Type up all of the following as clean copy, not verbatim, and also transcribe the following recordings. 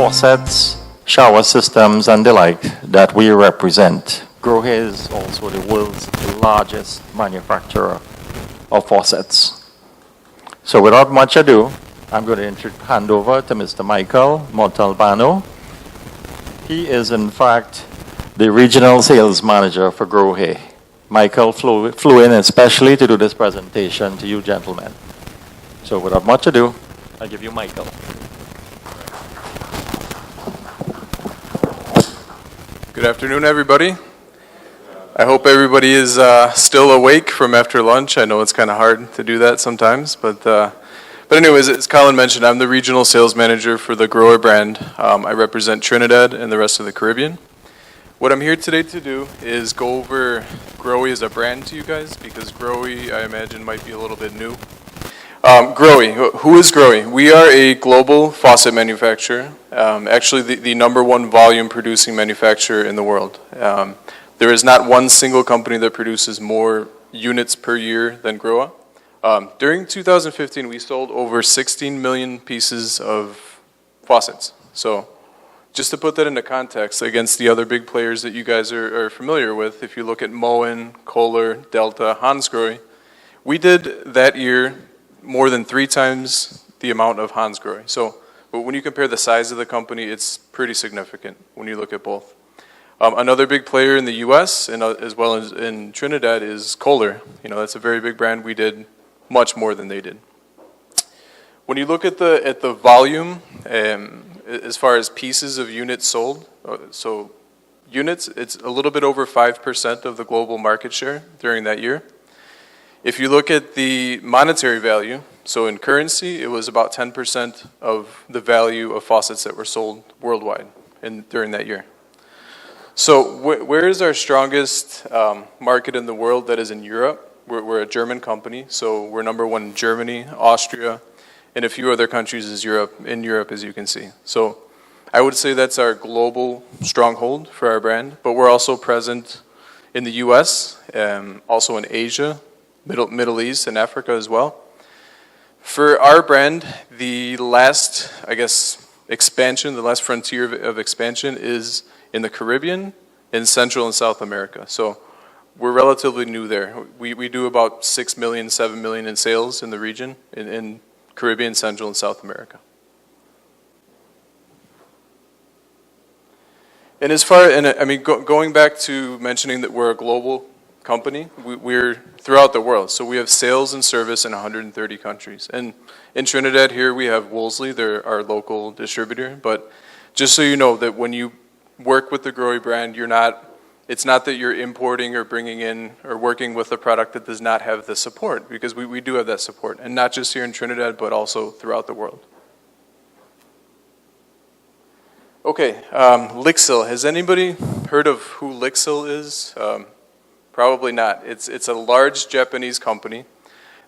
faucets, shower systems, and the like that we represent. Grohe is also the world's largest manufacturer of faucets. So without much ado, I'm going to hand over to Mr. Michael Montalbano. He is, in fact, the regional sales manager for Grohe. Michael flew in especially to do this presentation to you gentlemen. So without much ado, I give you Michael. Good afternoon, everybody. I hope everybody is still awake from after lunch. I know it's kind of hard to do that sometimes, but anyways, as Colin mentioned, I'm the regional sales manager for the Grohe brand. I represent Trinidad and the rest of the Caribbean. What I'm here today to do is go over Grohe as a brand to you guys, because Grohe, I imagine, might be a little bit new. Grohe, who is Grohe? We are a global faucet manufacturer, actually the number one volume producing manufacturer in the world. There is not one single company that produces more units per year than Grohe. During 2015, we sold over 16 million pieces of faucets. So just to put that into context against the other big players that you guys are familiar with, if you look at Moen, Kohler, Delta, Hansgrohe, we did that year more than 3 times the amount of Hansgrohe. So but when you compare the size of the company, it's pretty significant when you look at both. Another big player in the U.S. and as well as in Trinidad is Kohler. You know, that's a very big brand. We did much more than they did. When you look at the volume, as far as pieces of units sold, so units, it's a little bit over 5% of the global market share during that year. If you look at the monetary value, so in currency, it was about 10% of the value of faucets that were sold worldwide during that year. So where is our strongest market in the world? That is in Europe. We're a German company, so we're number one in Germany, Austria, and a few other countries in Europe, as you can see. So I would say that's our global stronghold for our brand, but we're also present in the U.S., also in Asia, Middle East, and Africa as well. For our brand, the last, I guess, expansion, the last frontier of expansion is in the Caribbean, in Central and South America. So we're relatively new there. We do about 6 million, 7 million in sales in the region, in Caribbean, Central, and South America. And as far, going back to mentioning that we're a global company, we're throughout the world. So we have sales and service in 130 countries. And in Trinidad here, we have Wolseley, they're our local distributor. But just so you know that when you work with the Grohe brand, it's not that you're importing or bringing in or working with a product that does not have the support, because we do have that support, and not just here in Trinidad, but also throughout the world. Okay, Lixil. Has anybody heard of who Lixil is? Probably not. It's a large Japanese company.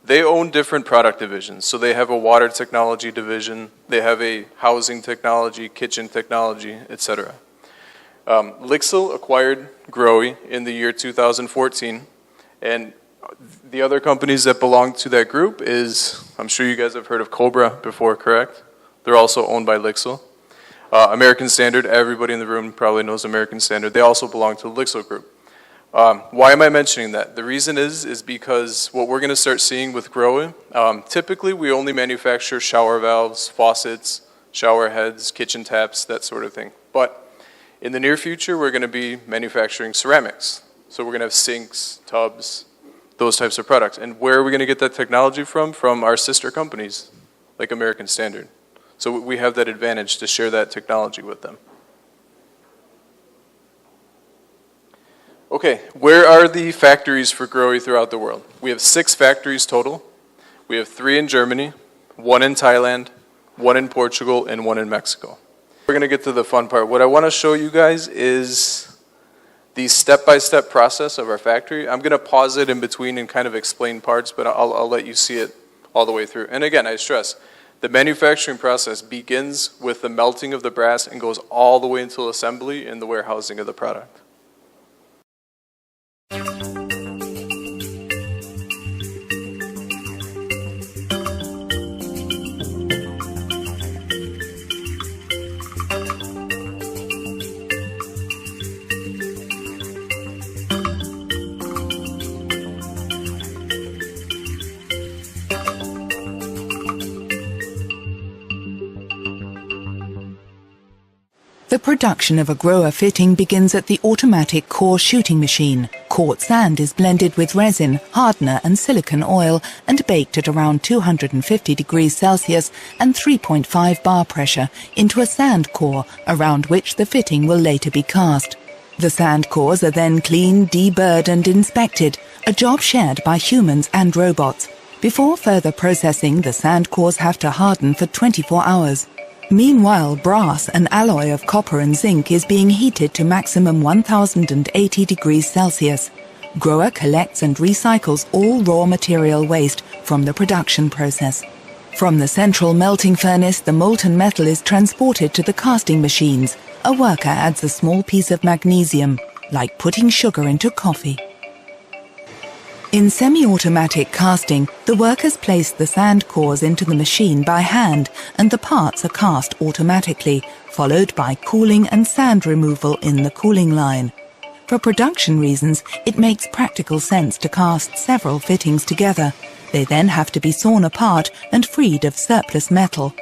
They own different product divisions. So they have a water technology division, they have a housing technology, kitchen technology, etc. Lixil acquired Grohe in the year 2014, and the other companies that belong to that group is, I'm sure you guys have heard of Cobra before, correct? They're also owned by Lixil. American Standard, everybody in the room probably knows American Standard. They also belong to the Lixil group. Why am I mentioning that? The reason is because what we're going to start seeing with Grohe, typically we only manufacture shower valves, faucets, shower heads, kitchen taps, that sort of thing. But in the near future, we're going to be manufacturing ceramics. So we're going to have sinks, tubs, those types of products. And where are we going to get that technology from? From our sister companies, like American Standard. So we have that advantage to share that technology with them. Okay, where are the factories for Grohe throughout the world? We have 6 factories total. We have 3 in Germany, 1 in Thailand, 1 in Portugal, and 1 in Mexico. We're going to get to the fun part. What I want to show you guys is the step-by-step process of our factory. I'm going to pause it in between and kind of explain parts, but I'll let you see it all the way through. And again, I stress, the manufacturing process begins with the melting of the brass and goes all the way until assembly and the warehousing of the product. The production of a Grohe fitting begins at the automatic core shooting machine. Quartz sand is blended with resin, hardener and silicon oil and baked at around 250 degrees Celsius and 3.5 bar pressure into a sand core around which the fitting will later be cast. The sand cores are then cleaned, deburred and inspected, a job shared by humans and robots. Before further processing, the sand cores have to harden for 24 hours. Meanwhile, brass, an alloy of copper and zinc, is being heated to maximum 1080 degrees Celsius. Grohe collects and recycles all raw material waste from the production process. From the central melting furnace, the molten metal is transported to the casting machines. A worker adds a small piece of magnesium, like putting sugar into coffee. In semi-automatic casting, the workers place the sand cores into the machine by hand and the parts are cast automatically, followed by cooling and sand removal in the cooling line. For production reasons, it makes practical sense to cast several fittings together. They then have to be sawn apart and freed of surplus metal.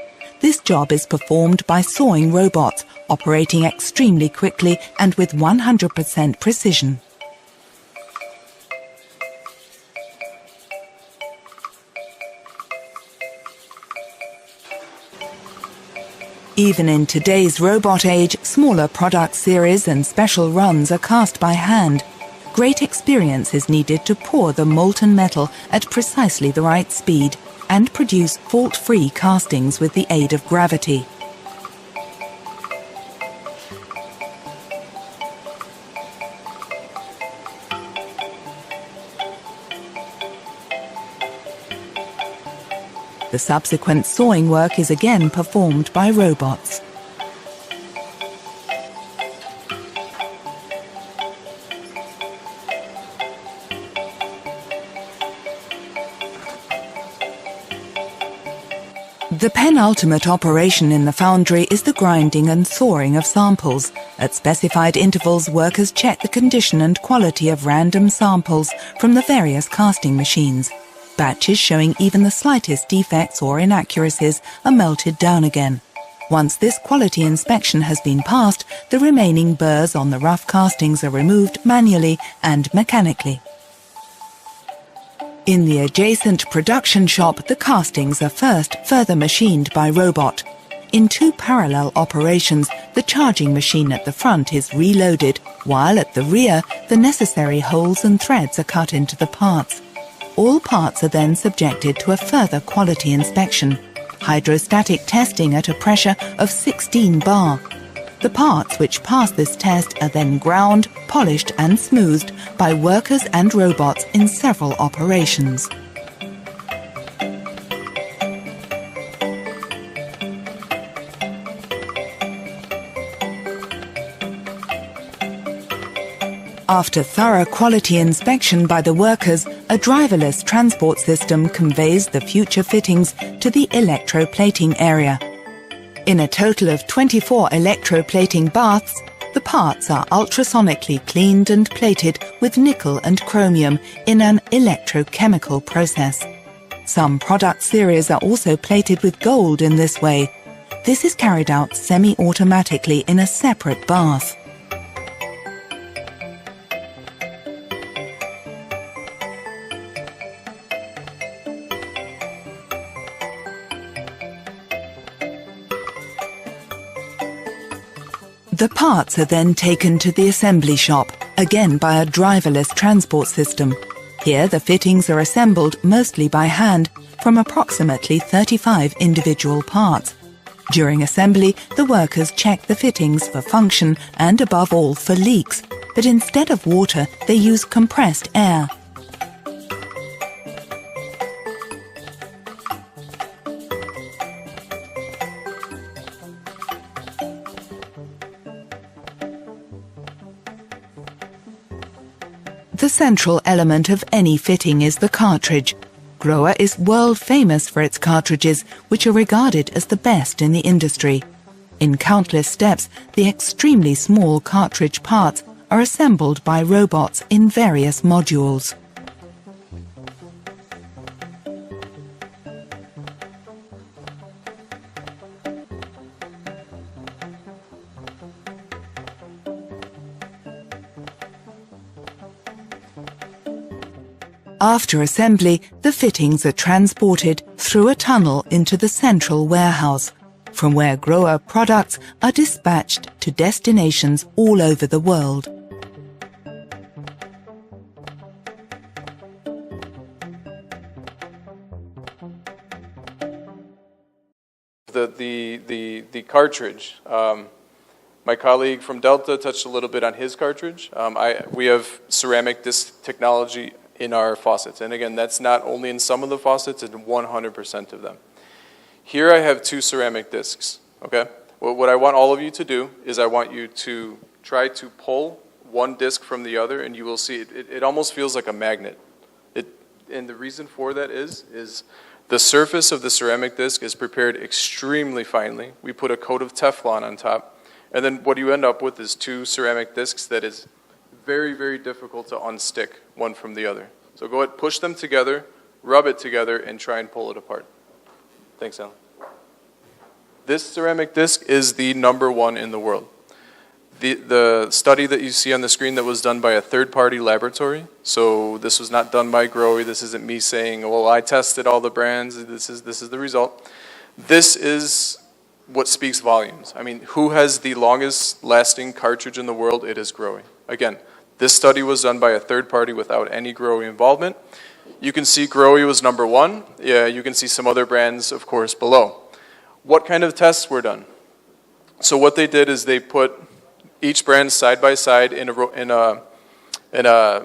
This job is performed by sawing robots, operating extremely quickly and with 100% precision. Even in today's robot age, smaller product series and special runs are cast by hand. Great experience is needed to pour the molten metal at precisely the right speed and produce fault-free castings with the aid of gravity. The subsequent sawing work is again performed by robots. The penultimate operation in the foundry is the grinding and thawing of samples. At specified intervals, workers check the condition and quality of random samples from the various casting machines. Batches showing even the slightest defects or inaccuracies are melted down again. Once this quality inspection has been passed, the remaining burrs on the rough castings are removed manually and mechanically. In the adjacent production shop, the castings are first further machined by robot. In two parallel operations, the charging machine at the front is reloaded, while at the rear, the necessary holes and threads are cut into the parts. All parts are then subjected to a further quality inspection, hydrostatic testing at a pressure of 16 bar. The parts which pass this test are then ground, polished and smoothed by workers and robots in several operations. After thorough quality inspection by the workers, a driverless transport system conveys the future fittings to the electroplating area. In a total of 24 electroplating baths, the parts are ultrasonically cleaned and plated with nickel and chromium in an electrochemical process. Some product series are also plated with gold in this way. This is carried out semi-automatically in a separate bath. The parts are then taken to the assembly shop, again by a driverless transport system. Here the fittings are assembled mostly by hand from approximately 35 individual parts. During assembly, the workers check the fittings for function and above all for leaks, but instead of water they use compressed air. The central element of any fitting is the cartridge. Grohe is world famous for its cartridges, which are regarded as the best in the industry. In countless steps, the extremely small cartridge parts are assembled by robots in various modules. After assembly, the fittings are transported through a tunnel into the central warehouse, from where Grohe products are dispatched to destinations all over the world. The cartridge. My colleague from Delta touched a little bit on his cartridge. We have ceramic disc technology in our faucets. And again, that's not only in some of the faucets, it's in 100% of them. Here I have 2 ceramic discs, okay? Well, what I want all of you to do is I want you to try to pull one disc from the other, and you will see it almost feels like a magnet. And the reason for that is the surface of the ceramic disc is prepared extremely finely. We put a coat of Teflon on top, and then what you end up with is 2 ceramic discs that is very, very difficult to unstick one from the other. So go ahead, push them together, rub it together, and try and pull it apart. Thanks, Alan. This ceramic disc is the #1 in the world. The study that you see on the screen that was done by a third-party laboratory, so this was not done by Grohe, this isn't me saying, well, I tested all the brands, this is the result. This is what speaks volumes. I mean, who has the longest lasting cartridge in the world? It is Grohe. Again, this study was done by a third party without any Grohe involvement. You can see Grohe was #1. Yeah, you can see some other brands, of course, below. What kind of tests were done? So what they did is they put each brand side by side in a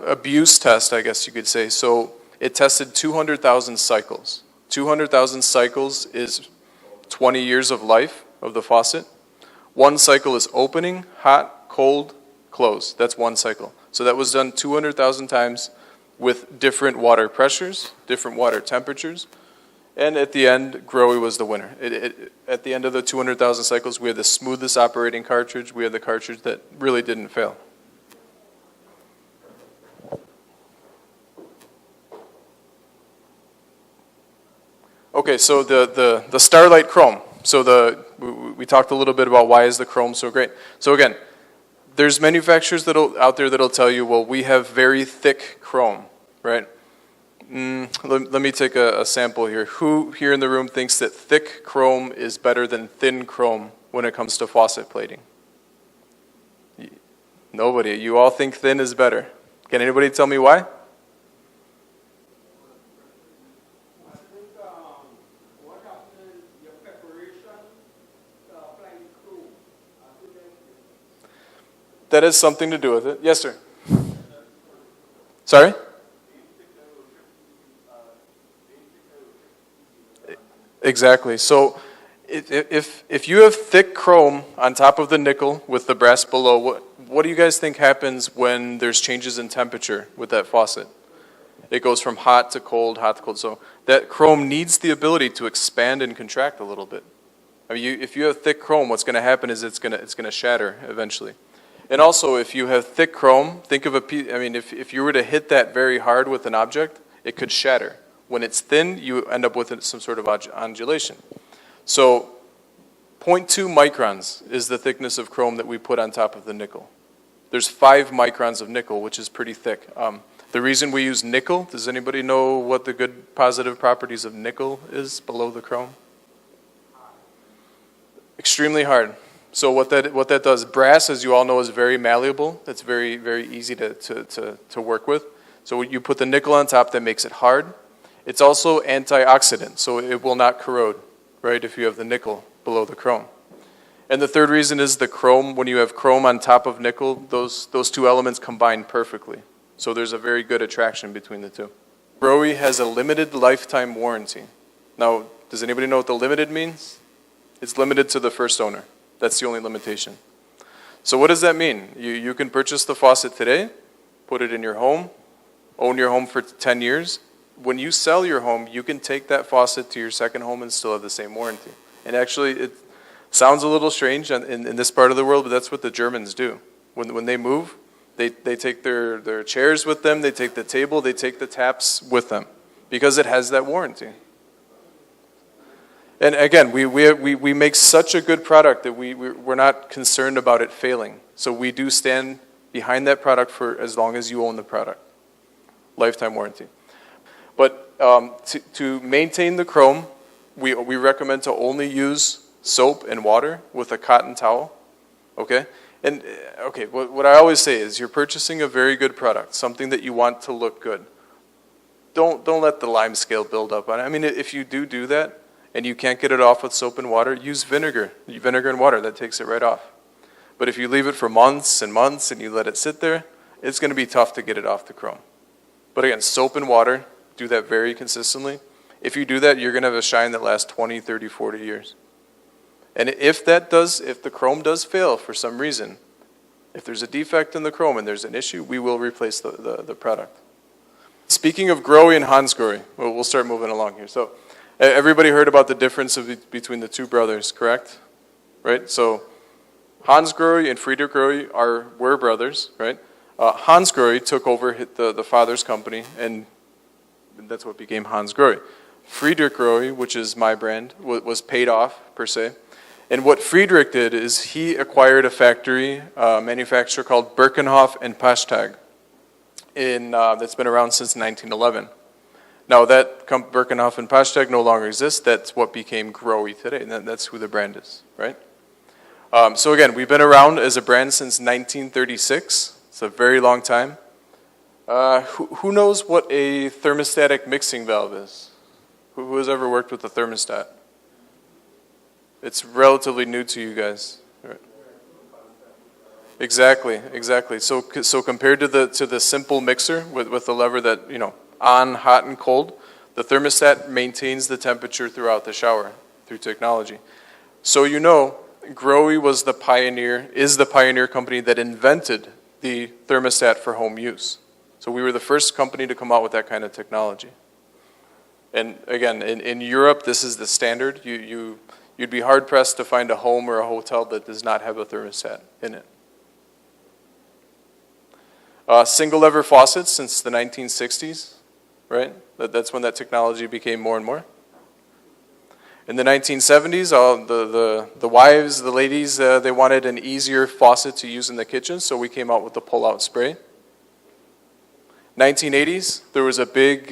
abuse test, I guess you could say. So it tested 200,000 cycles. 200,000 cycles is 20 years of life of the faucet. One cycle is opening, hot, cold, close. That's one cycle. So that was done 200,000 times with different water pressures, different water temperatures. And at the end, Grohe was the winner. At the end of the 200,000 cycles, we had the smoothest operating cartridge. We had the cartridge that really didn't fail. Okay, so the Starlight Chrome. So we talked a little bit about why is the chrome so great. So again, there's manufacturers out there that'll tell you, well, we have very thick chrome, right? Let me take a sample here. Who here in the room thinks that thick chrome is better than thin chrome when it comes to faucet plating? Nobody. You all think thin is better. Can anybody tell me why? That has something to do with it. Yes, sir. Sorry? Exactly. So if you have thick chrome on top of the nickel with the brass below, what do you guys think happens when there's changes in temperature with that faucet? It goes from hot to cold, hot to cold. So that chrome needs the ability to expand and contract a little bit. I mean, if you have thick chrome, what's going to happen is it's going to shatter eventually. And also, if you have thick chrome, think of if you were to hit that very hard with an object, it could shatter. When it's thin, you end up with some sort of undulation. So 0.2 microns is the thickness of chrome that we put on top of the nickel. There's 5 microns of nickel, which is pretty thick. The reason we use nickel, does anybody know what the good positive properties of nickel is below the chrome? Extremely hard. So what that does, brass, as you all know, is very malleable. It's very, very easy to work with. So you put the nickel on top, that makes it hard. It's also antioxidant, so it will not corrode, right, if you have the nickel below the chrome. And the third reason is the chrome. When you have chrome on top of nickel, those 2 elements combine perfectly. So there's a very good attraction between the 2. Grohe has a limited lifetime warranty. Now, does anybody know what the limited means? It's limited to the first owner. That's the only limitation. So what does that mean? You can purchase the faucet today, put it in your home, own your home for 10 years. When you sell your home, you can take that faucet to your second home and still have the same warranty. And actually, it sounds a little strange in this part of the world, but that's what the Germans do. When they move, they take their chairs with them, they take the table, they take the taps with them, because it has that warranty. And again, we make such a good product that we're not concerned about it failing. So we do stand behind that product for as long as you own the product. Lifetime warranty. But to maintain the chrome, we recommend to only use soap and water with a cotton towel, okay? And, okay, what I always say is you're purchasing a very good product, something that you want to look good. Don't let the lime scale build up on it. I mean, if you do that and you can't get it off with soap and water, use vinegar. Vinegar and water, that takes it right off. But if you leave it for months and months and you let it sit there, it's going to be tough to get it off the chrome. But again, soap and water, do that very consistently. If you do that, you're going to have a shine that lasts 20, 30, 40 years. And if the chrome does fail for some reason, if there's a defect in the chrome and there's an issue, we will replace the product. Speaking of Grohe and Hansgrohe, we'll start moving along here. So everybody heard about the difference between the two brothers, correct? Right? So Hans Grohe and Friedrich Grohe were brothers, right? Hans Grohe took over the father's company, and that's what became Hans Grohe. Friedrich Grohe, which is my brand, was paid off, per se. And what Friedrich did is he acquired a factory, manufacturer called Birkenhof and Pashtag, that's been around since 1911. Now that Birkenhof and Pashtag no longer exists. That's what became Grohe today, and that's who the brand is, right? So again, we've been around as a brand since 1936. It's a very long time. Who knows what a thermostatic mixing valve is? Who has ever worked with a thermostat? It's relatively new to you guys. Right. Exactly. So compared to the simple mixer with the lever that, on, hot, and cold, the thermostat maintains the temperature throughout the shower through technology. So Grohe is the pioneer company that invented the thermostat for home use. So we were the first company to come out with that kind of technology. And again, in Europe, this is the standard. You'd be hard-pressed to find a home or a hotel that does not have a thermostat in it. Single-lever faucets since the 1960s, right? That's when that technology became more and more. In the 1970s, the wives, the ladies, they wanted an easier faucet to use in the kitchen, so we came out with the pull-out spray. 1980s, there was a big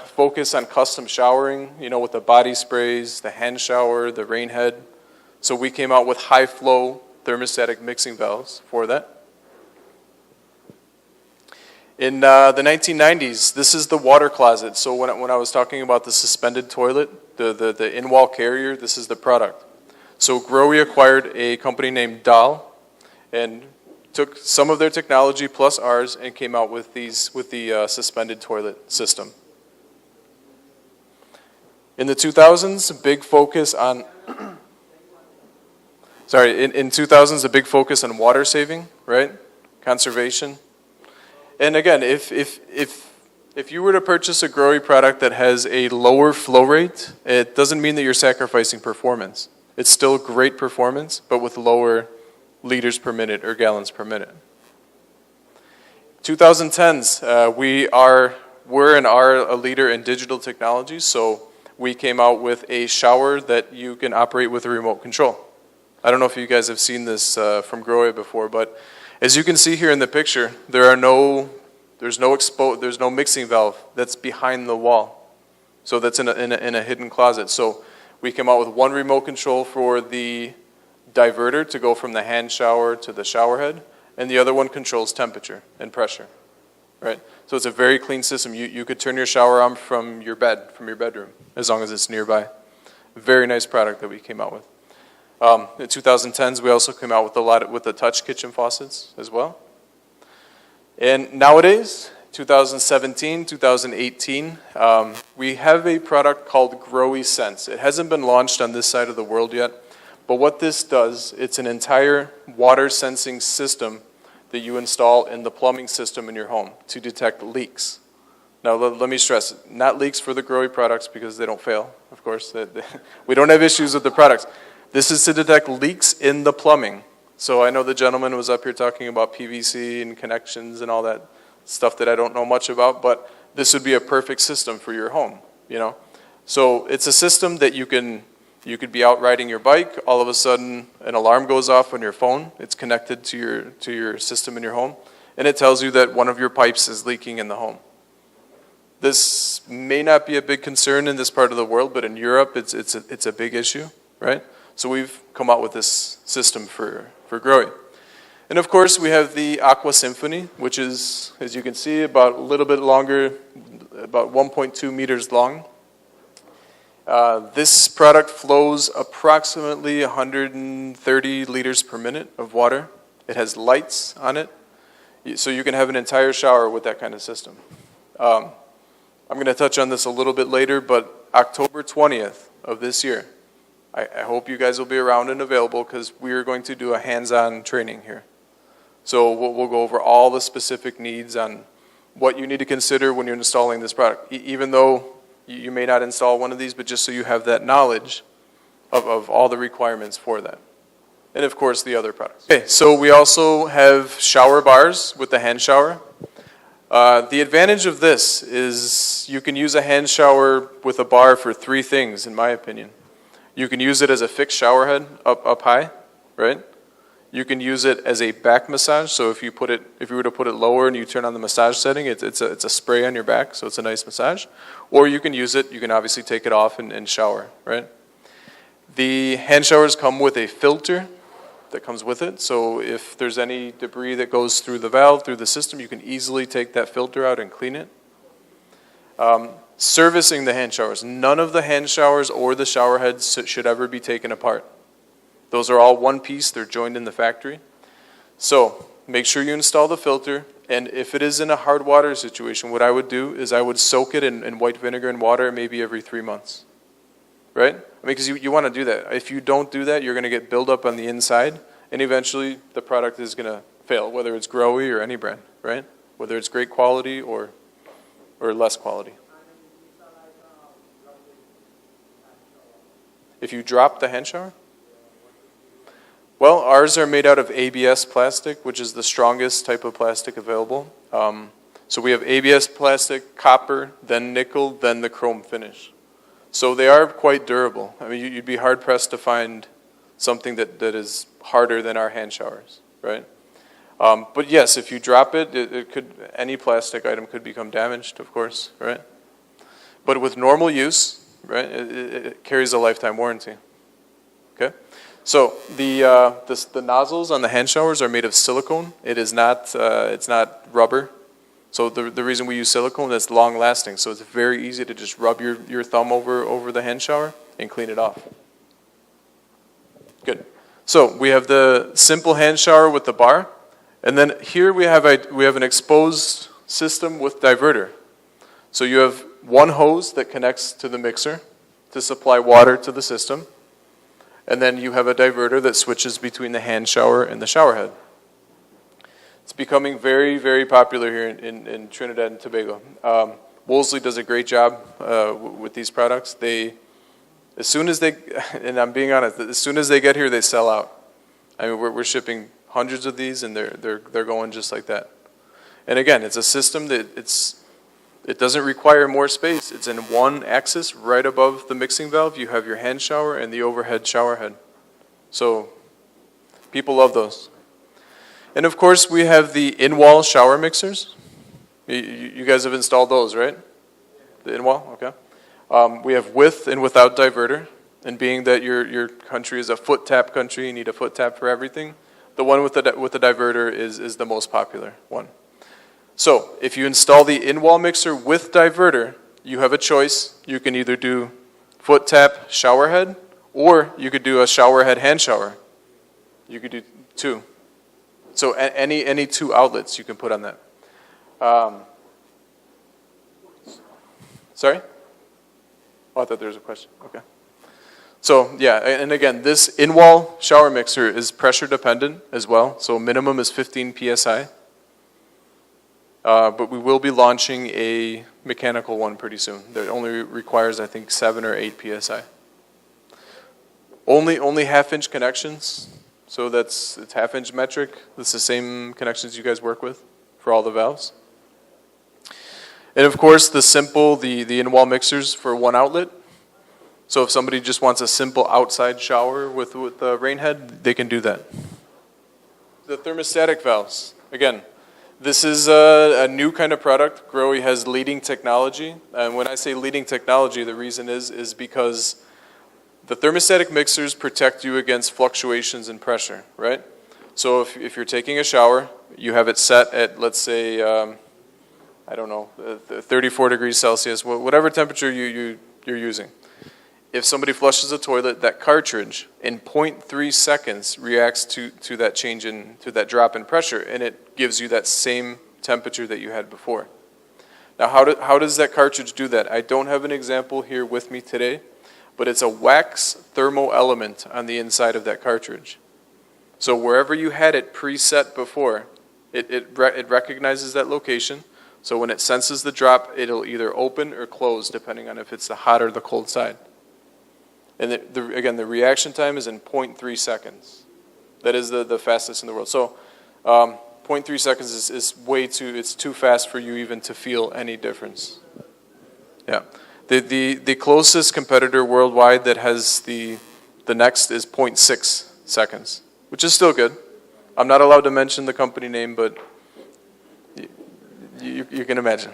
focus on custom showering, with the body sprays, the hand shower, the rain head. So we came out with high-flow thermostatic mixing valves for that. In the 1990s, this is the water closet. So when I was talking about the suspended toilet, the in-wall carrier, this is the product. So Grohe acquired a company named Dahl and took some of their technology plus ours and came out with the suspended toilet system. In the 2000s, a big focus on in 2000s, a big focus on water saving, right? Conservation. And again, if you were to purchase a Grohe product that has a lower flow rate, it doesn't mean that you're sacrificing performance. It's still great performance, but with lower liters per minute or gallons per minute. 2010s, we're and are a leader in digital technology, so we came out with a shower that you can operate with a remote control. I don't know if you guys have seen this from Grohe before, but as you can see here in the picture, there's no mixing valve that's behind the wall. So that's in a hidden closet. So we came out with one remote control for the diverter to go from the hand shower to the shower head, and the other one controls temperature and pressure, right? So it's a very clean system. You could turn your shower on from your bedroom, as long as it's nearby. Very nice product that we came out with. In 2010s, we also came out with the touch kitchen faucets as well. And nowadays, 2017, 2018, we have a product called Grohe Sense. It hasn't been launched on this side of the world yet, but what this does, it's an entire water sensing system that you install in the plumbing system in your home to detect leaks. Now, let me stress, not leaks for the Grohe products because they don't fail, of course. We don't have issues with the products. This is to detect leaks in the plumbing. So I know the gentleman was up here talking about PVC and connections and all that stuff that I don't know much about, but this would be a perfect system for your home, So it's a system that you could be out riding your bike, all of a sudden an alarm goes off on your phone. It's connected to your system in your home, and it tells you that one of your pipes is leaking in the home. This may not be a big concern in this part of the world, but in Europe, it's a big issue, right? So we've come out with this system for Grohe. And of course, we have the Aqua Symphony, which is, as you can see, about a little bit longer, about 1.2 meters long. This product flows approximately 130 liters per minute of water. It has lights on it, so you can have an entire shower with that kind of system. I'm going to touch on this a little bit later, but October 20th of this year, I hope you guys will be around and available because we are going to do a hands-on training here. So we'll go over all the specific needs on what you need to consider when you're installing this product, even though you may not install one of these, but just so you have that knowledge of all the requirements for that. And of course, the other products. Okay, so we also have shower bars with the hand shower. The advantage of this is you can use a hand shower with a bar for three things, in my opinion. You can use it as a fixed shower head up high, right? You can use it as a back massage. So if you were to put it lower and you turn on the massage setting, it's a spray on your back, so it's a nice massage. Or you can use it. You can obviously take it off and shower, right? The hand showers come with a filter that comes with it. So if there's any debris that goes through the valve, through the system, you can easily take that filter out and clean it. Servicing the hand showers. None of the hand showers or the shower heads should ever be taken apart. Those are all one piece. They're joined in the factory. So make sure you install the filter. And if it is in a hard water situation, what I would do is I would soak it in white vinegar and water maybe every 3 months. Right? I mean, because you want to do that. If you don't do that, you're going to get buildup on the inside. And eventually the product is going to fail, whether it's Grohe or any brand. Right? Whether it's great quality or less quality. If you drop the hand shower? Well, ours are made out of ABS plastic, which is the strongest type of plastic available. So we have ABS plastic, copper, then nickel, then the chrome finish. So they are quite durable. I mean, you'd be hard-pressed to find something that is harder than our hand showers, right? But yes, if you drop it, any plastic item could become damaged, of course, right? But with normal use, right, it carries a lifetime warranty. Okay? So the nozzles on the hand showers are made of silicone. It's not rubber. So the reason we use silicone is long lasting. So it's very easy to just rub your thumb over the hand shower and clean it off. Good. So we have the simple hand shower with the bar, and then here we have an exposed system with diverter. So you have one hose that connects to the mixer to supply water to the system. And then you have a diverter that switches between the hand shower and the shower head. It's becoming very, very popular here in Trinidad and Tobago. Wolseley does a great job with these products. As soon as they, and I'm being honest, as soon as they get here, they sell out. I mean, we're shipping hundreds of these, and they're going just like that. And again, it's a system that it doesn't require more space. It's in one axis right above the mixing valve. You have your hand shower and the overhead shower head. So people love those. And of course, we have the in-wall shower mixers. You guys have installed those, right? The in-wall, okay. We have with and without diverter. And being that your country is a foot tap country, you need a foot tap for everything. The one with the diverter is the most popular one. So if you install the in-wall mixer with diverter, you have a choice. You can either do foot tap shower head, or you could do a shower head hand shower. You could do two. So any two outlets you can put on that. Sorry? Oh, I thought there was a question. Okay. So yeah, and again, this in-wall shower mixer is pressure dependent as well. So minimum is 15 psi. But we will be launching a mechanical one pretty soon that only requires, I think, 7 or 8 psi. Only half-inch connections, so it's half-inch metric. It's the same connections you guys work with for all the valves. And of course, the in-wall mixers for one outlet. So if somebody just wants a simple outside shower with the rain head, they can do that. The thermostatic valves, again. This is a new kind of product. Grohe has leading technology. And when I say leading technology, the reason is because the thermostatic mixers protect you against fluctuations in pressure, right? So if you're taking a shower, you have it set at, let's say, I don't know, 34 degrees Celsius, whatever temperature you're using. If somebody flushes a toilet, that cartridge in 0.3 seconds reacts to that change to that drop in pressure, and it gives you that same temperature that you had before. Now, how does that cartridge do that? I don't have an example here with me today, but it's a wax thermal element on the inside of that cartridge. So wherever you had it preset before, it recognizes that location. So when it senses the drop, it'll either open or close, depending on if it's the hot or the cold side. And again, the reaction time is in 0.3 seconds. That is the fastest in the world. So 0.3 seconds is it's too fast for you even to feel any difference. Yeah. The closest competitor worldwide that has the next is 0.6 seconds, which is still good. I'm not allowed to mention the company name, but you can imagine.